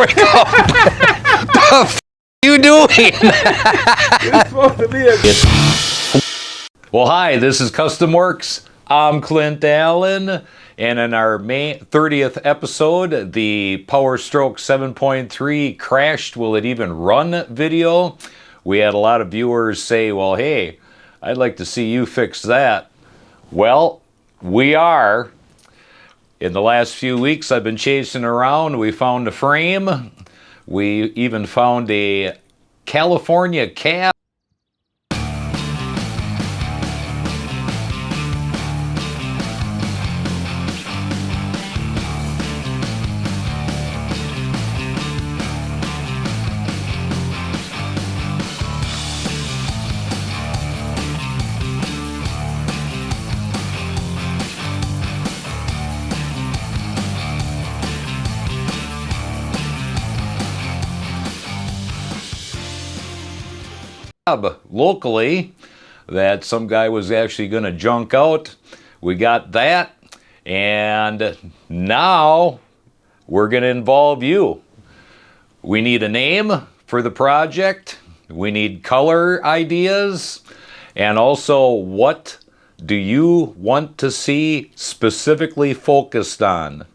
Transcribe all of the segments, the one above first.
What the f you doing? Well, hi, this is Custom Works. I'm Clint Allen, and in our May 30th episode, the Powerstroke 7.3 crashed will it even run video, we had a lot of viewers say, well, hey, I'd like to see you fix that. Well, we are. In the last few weeks, I've been chasing around. We found a frame. We even found a California cab. Locally that some guy was actually going to junk out. We got that, and now we're going to involve you. We need a name for the project, we need color ideas, and also what do you want to see specifically focused on.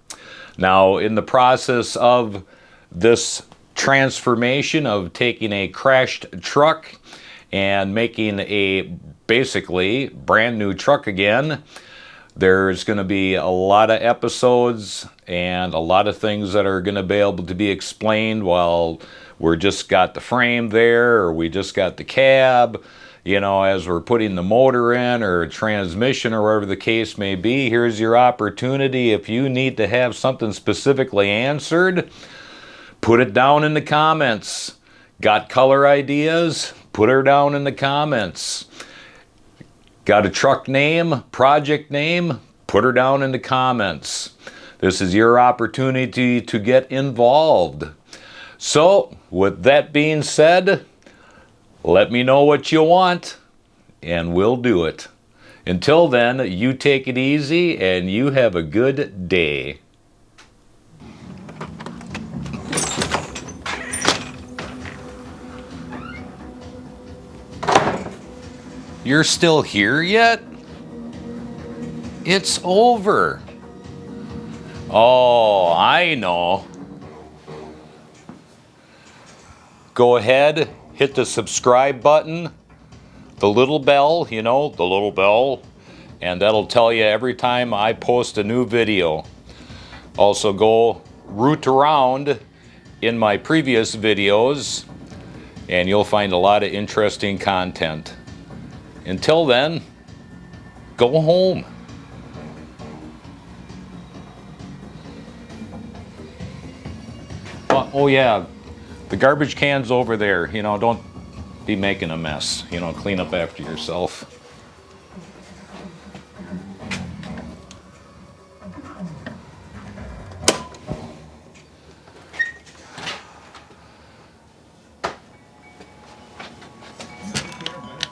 Now, in the process of this transformation of taking a crashed truck and making a basically brand new truck again, there's going to be a lot of episodes and a lot of things that are going to be able to be explained while we're just got the frame there, or we just got the cab, you know, as we're putting the motor in or transmission or whatever the case may be. Here's your opportunity. If you need to have something specifically answered, put it down in the comments. Got color ideas? Put her down in the comments. Got a truck name, project name? Put her down in the comments. This is your opportunity to get involved. So, with that being said, let me know what you want, and we'll do it. Until then, you take it easy, and you have a good day. You're still here yet? It's over. Oh, I know. Go ahead, hit the subscribe button, the little bell, you know, the little bell, and that'll tell you every time I post a new video. Also, go root around in my previous videos, and you'll find a lot of interesting content. Until then, go home. Oh yeah, the garbage can's over there. You know, don't be making a mess. You know, clean up after yourself.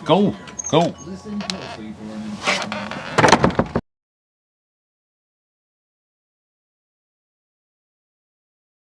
Go. Go. Listen closely for an instruction.